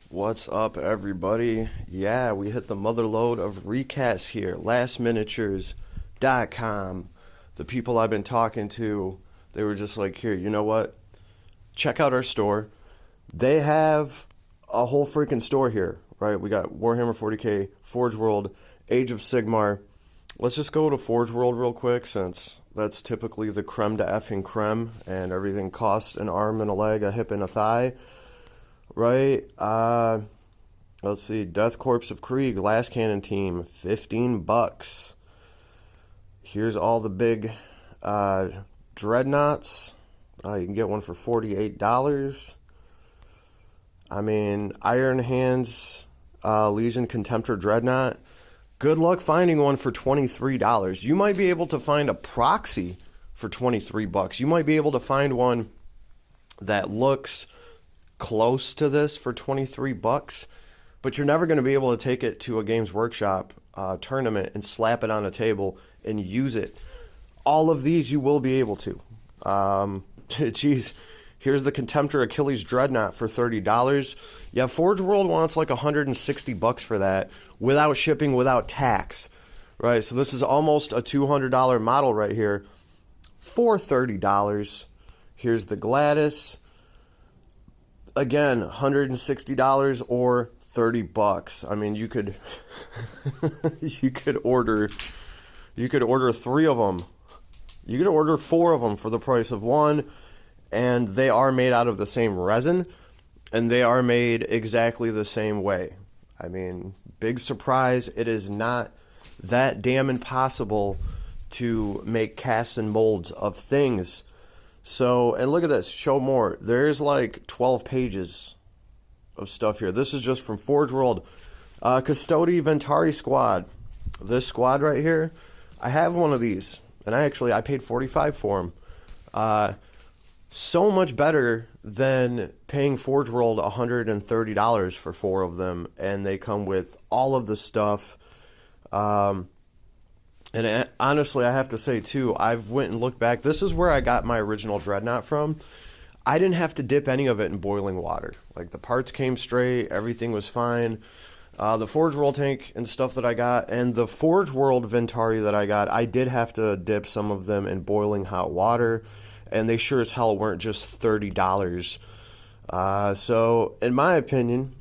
What's up, everybody? Yeah, we hit the mother load of recast here. Lastminatures.com. The people I've been talking to, they were just like, here, you know what? Check out our store. They have a whole freaking store here, right? We got Warhammer 40k, Forge World, Age of Sigmar. Let's just go to Forge World real quick, since that's typically the creme de effing creme, and everything costs an arm and a leg, a hip and a thigh. Right, let's see, Death Corpse of Krieg, Glass Cannon Team, $15. Here's all the big dreadnoughts. You can get one for $48. I mean, Iron Hands Legion Contemptor Dreadnought. Good luck finding one for $23. You might be able to find a proxy for $23. You might be able to find one that looks close to this for $23, but you're never going to be able to take it to a Games Workshop tournament and slap it on a table and use it. All of these you will be able to. Geez, here's the Contemptor Achilles Dreadnought for $30. Yeah, Forge World wants like $160 for that without shipping, without tax. Right, so this is almost a $200 model right here for $30. Here's the Gladys. Again, $160 or $30. I mean, you could you could order 3 of them. You could order 4 of them for the price of one, and they are made out of the same resin, and they are made exactly the same way. I mean, big surprise, it is not that damn impossible to make casts and molds of things. So, and look at this, show more. There's like 12 pages of stuff here. This is just from Forge World. Custodi Ventari Squad. This squad right here, I have one of these, and I paid $45 for them. So much better than paying Forge World $130 for 4 of them, and they come with all of the stuff. And honestly, I have to say, too, I've went and looked back. This is where I got my original Dreadnought from. I didn't have to dip any of it in boiling water. Like, the parts came straight. Everything was fine. The Forge World tank and stuff that I got, and the Forge World Ventari that I got, I did have to dip some of them in boiling hot water, and they sure as hell weren't just $30. So, in my opinion,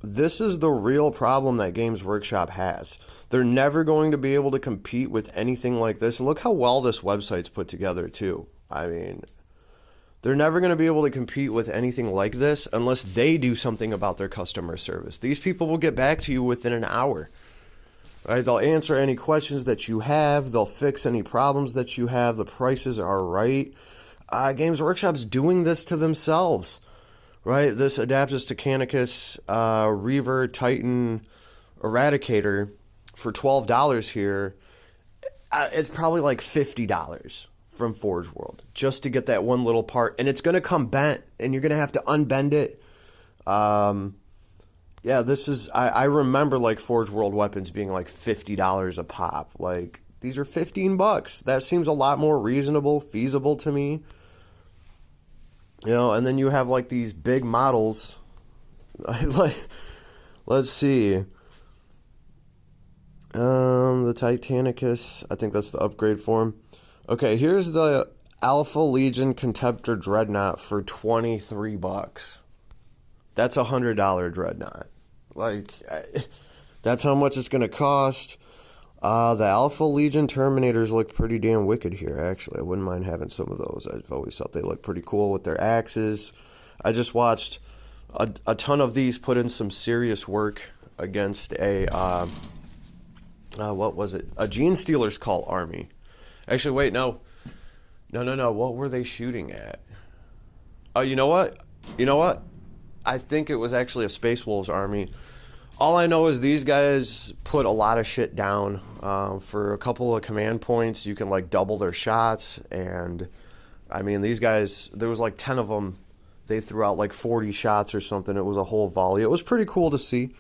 this is the real problem that Games Workshop has. They're never going to be able to compete with anything like this. And look how well this website's put together, too. I mean, they're never going to be able to compete with anything like this unless they do something about their customer service. These people will get back to you within an hour. Right? They'll answer any questions that you have. They'll fix any problems that you have. The prices are right. Games Workshop's doing this to themselves. Right? This Adaptus Titanicus Reaver Titan Eradicator for $12 here. It's probably like $50 from Forge World just to get that one little part, and it's going to come bent, and you're going to have to unbend it. Yeah, this is, I remember like Forge World weapons being like $50 a pop. Like, these are $15. That seems a lot more reasonable, feasible to me. You know, and then you have like these big models. Like, let's see. The Titanicus, I think that's the upgrade form. Okay, here's the Alpha Legion Contemptor Dreadnought for $23. That's a $100 Dreadnought. Like, that's how much it's going to cost. The Alpha Legion Terminators look pretty damn wicked here, actually. I wouldn't mind having some of those. I've always thought they look pretty cool with their axes. I just watched a ton of these put in some serious work against a, what was it? A Gene Stealer's Cult army. Actually, wait, no. No. What were they shooting at? Oh, you know what? I think it was actually a Space Wolves army. All I know is these guys put a lot of shit down. For a couple of command points, you can like double their shots. And I mean, these guys, there was like 10 of them. They threw out like 40 shots or something. It was a whole volley. It was pretty cool to see.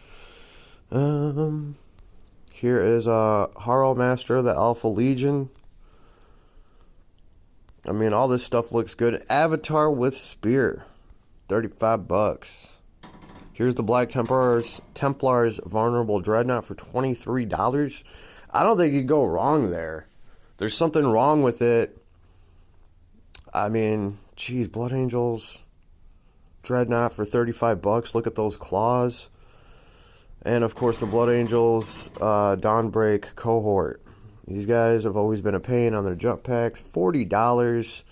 Here is Harrow Master of the Alpha Legion. I mean, all this stuff looks good. Avatar with Spear, $35. Here's the Black Templars Vulnerable Dreadnought for $23. I don't think you could go wrong there. There's something wrong with it. I mean, geez, Blood Angels Dreadnought for $35. Look at those claws. And, of course, the Blood Angels Dawnbreak Cohort. These guys have always been a pain on their jump packs. $40.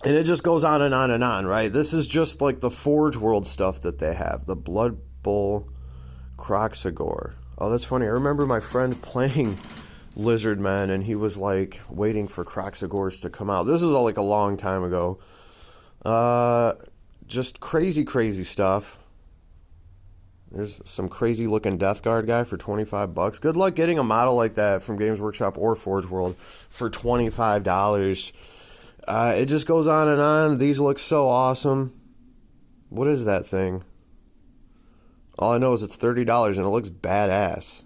And it just goes on and on and on, right? This is just like the Forge World stuff that they have. The Blood Bowl Croxagore. Oh, that's funny. I remember my friend playing Lizardmen, and he was, like, waiting for Croxagores to come out. This is all, like, a long time ago. Just crazy, crazy stuff. There's some crazy-looking Death Guard guy for $25. Good luck getting a model like that from Games Workshop or Forge World for $25. It just goes on and on. These look so awesome. What is that thing? All I know is it's $30 and it looks badass.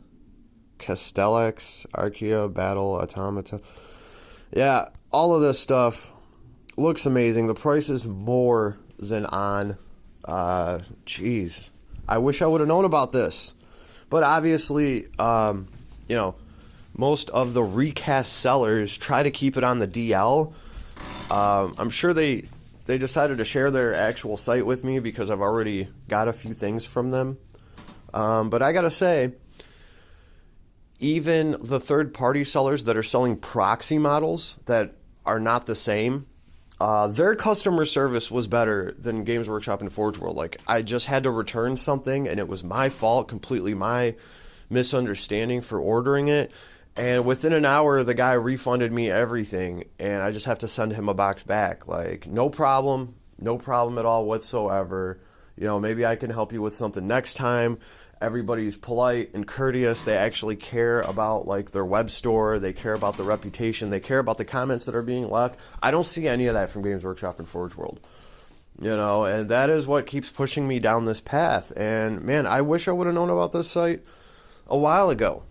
Castellax, Archaea, Battle, Automata. Yeah, all of this stuff looks amazing. The price is more than on. Jeez. I wish I would have known about this. But obviously, most of the recast sellers try to keep it on the DL. I'm sure they decided to share their actual site with me because I've already got a few things from them. But I gotta say, even the third-party sellers that are selling proxy models that are not the same, their customer service was better than Games Workshop and Forge World. Like, I just had to return something, and it was my fault, completely my misunderstanding for ordering it. And within an hour, the guy refunded me everything, and I just have to send him a box back. Like, no problem at all whatsoever. Maybe I can help you with something next time. Everybody's polite and courteous. They actually care about, like, their web store. They care about the reputation. They care about the comments that are being left. I don't see any of that from Games Workshop and Forge World. And that is what keeps pushing me down this path. And, man, I wish I would have known about this site a while ago.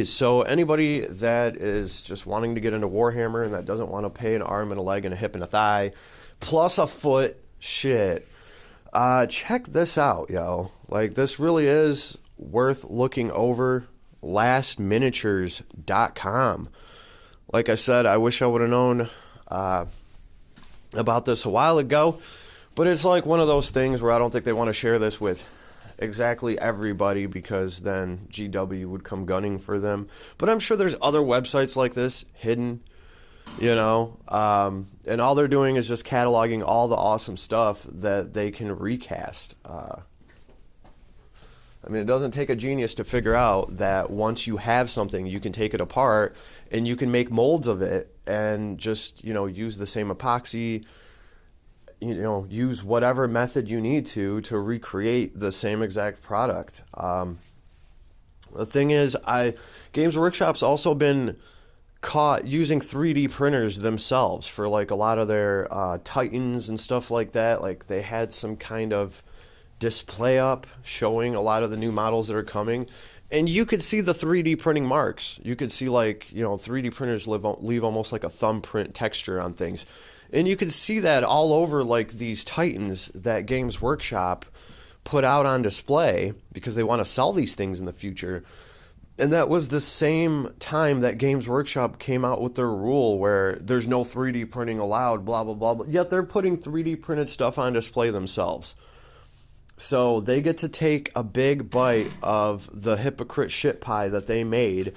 So anybody that is just wanting to get into Warhammer and that doesn't want to pay an arm and a leg and a hip and a thigh, plus a foot, shit, check this out, yo. Like, this really is worth looking over. lastminiatures.com. Like I said, I wish I would have known about this a while ago, but it's like one of those things where I don't think they want to share this with exactly everybody because then GW would come gunning for them. But I'm sure there's other websites like this hidden, and all they're doing is just cataloging all the awesome stuff that they can recast. It doesn't take a genius to figure out that once you have something, you can take it apart and you can make molds of it and just, use the same epoxy, use whatever method you need to recreate the same exact product. The thing is, Games Workshop's also been caught using 3D printers themselves for, like, a lot of their Titans and stuff like that. Like, they had some kind of display up showing a lot of the new models that are coming, and you could see the 3D printing marks. You could see, 3D printers leave almost like a thumbprint texture on things. And you can see that all over, like, these Titans that Games Workshop put out on display because they want to sell these things in the future. And that was the same time that Games Workshop came out with their rule where there's no 3D printing allowed, blah, blah, blah. Yet they're putting 3D printed stuff on display themselves. So they get to take a big bite of the hypocrite shit pie that they made.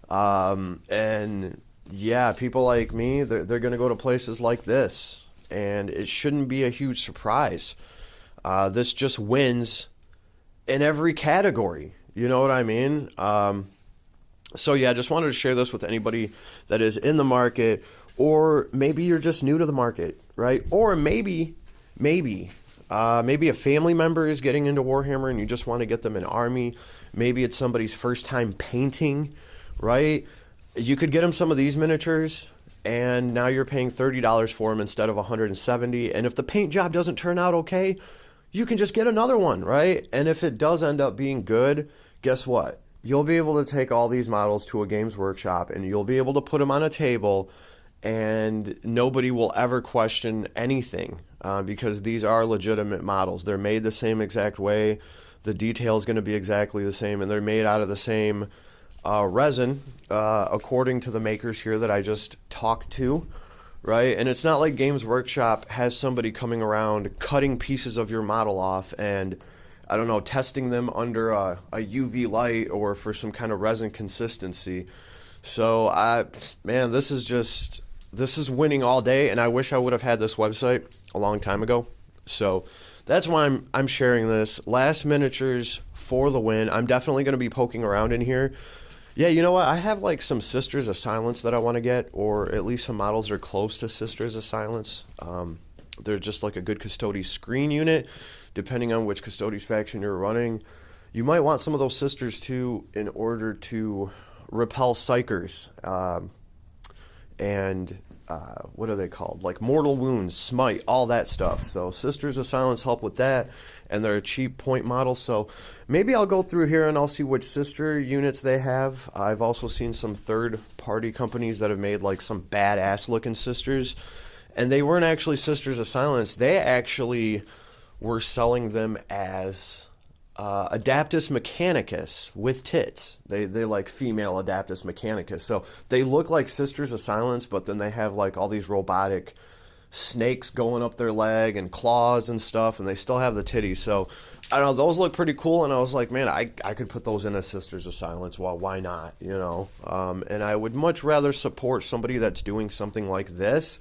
And yeah, people like me, they're going to go to places like this. And it shouldn't be a huge surprise. This just wins in every category. You know what I mean? So yeah, just wanted to share this with anybody that is in the market, or maybe you're just new to the market, right? Or maybe a family member is getting into Warhammer and you just want to get them an army. Maybe it's somebody's first time painting, right? You could get them some of these miniatures, and now you're paying $30 for them instead of $170. And if the paint job doesn't turn out okay, you can just get another one, right? And if it does end up being good, guess what? You'll be able to take all these models to a Games Workshop, and you'll be able to put them on a table and nobody will ever question anything because these are legitimate models. They're made the same exact way. The detail is going to be exactly the same, and they're made out of the same resin, according to the makers here that I just talked to, right? And it's not like Games Workshop has somebody coming around cutting pieces of your model off and, I don't know, testing them under a UV light or for some kind of resin consistency. So, man, this is winning all day, and I wish I would have had this website a long time ago. So that's why I'm sharing this. Last Miniatures for the win. I'm definitely going to be poking around in here. Yeah, you know what? I have like some Sisters of Silence that I want to get, or at least some models that are close to Sisters of Silence. They're just like a good Custodes screen unit, depending on which Custodes faction you're running. You might want some of those Sisters too in order to repel Psychers. And what are they called? Like Mortal Wounds, Smite, all that stuff. So Sisters of Silence help with that, and they're a cheap point model. So maybe I'll go through here and I'll see which sister units they have. I've also seen some third-party companies that have made like some badass-looking sisters, and they weren't actually Sisters of Silence. They actually were selling them as Adaptus Mechanicus with tits. They like female Adaptus Mechanicus. So they look like Sisters of Silence, but then they have like all these robotic snakes going up their leg and claws and stuff, and they still have the titties. So I don't know, those look pretty cool, and I was like, man, I could put those in as Sisters of Silence. Well, why not, you know? And I would much rather support somebody that's doing something like this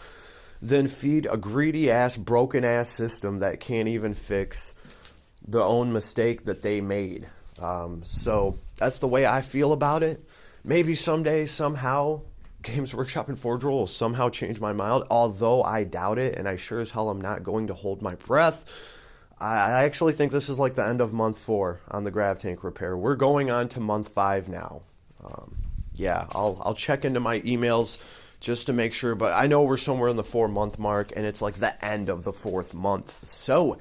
than feed a greedy-ass, broken-ass system that can't even fix the own mistake that they made. So that's the way I feel about it. Maybe someday, somehow, Games Workshop and Forge Roll will somehow change my mind, although I doubt it, and I sure as hell am not going to hold my breath. I actually think this is like the end of month 4 on the Grav Tank repair. We're going on to month 5 now. Yeah, I'll check into my emails just to make sure, but I know we're somewhere in the 4-month mark, and it's like the end of the 4th month. So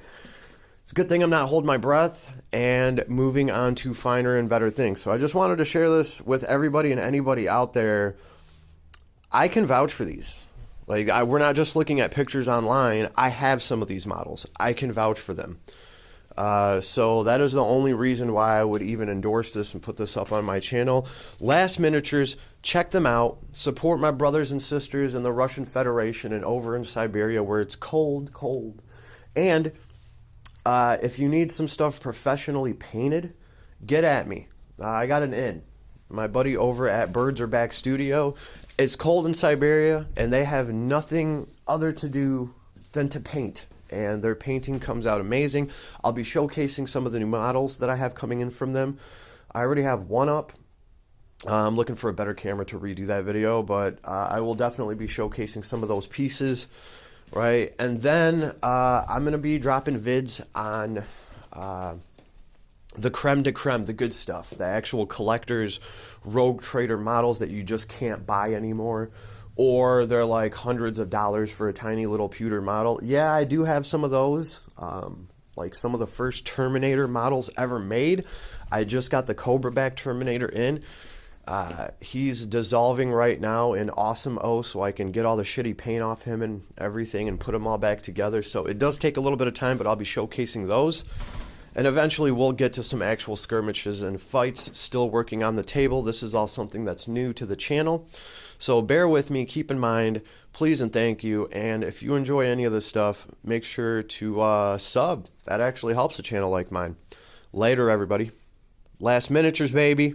it's a good thing I'm not holding my breath and moving on to finer and better things. So I just wanted to share this with everybody and anybody out there. I can vouch for these. Like, we're not just looking at pictures online. I have some of these models. I can vouch for them. So that is the only reason why I would even endorse this and put this up on my channel. Last Miniatures, check them out. Support my brothers and sisters in the Russian Federation and over in Siberia where it's cold, cold. And if you need some stuff professionally painted, get at me. I got an in. My buddy over at Birds Are Back Studio. It's cold in Siberia, and they have nothing other to do than to paint. And their painting comes out amazing. I'll be showcasing some of the new models that I have coming in from them. I already have one up. I'm looking for a better camera to redo that video, but I will definitely be showcasing some of those pieces. Right, and then I'm going to be dropping vids on the creme de creme, the good stuff, the actual collector's Rogue Trader models that you just can't buy anymore, or they're like hundreds of dollars for a tiny little pewter model. Yeah, I do have some of those, like some of the first Terminator models ever made. I just got the Cobra back Terminator in. He's dissolving right now in Awesome O, so I can get all the shitty paint off him and everything and put them all back together. So it does take a little bit of time, but I'll be showcasing those. And eventually we'll get to some actual skirmishes and fights. Still working on the table. This is all something that's new to the channel. So bear with me, keep in mind, please and thank you. And if you enjoy any of this stuff, make sure to sub. That actually helps a channel like mine. Later, everybody. Last Miniatures, baby.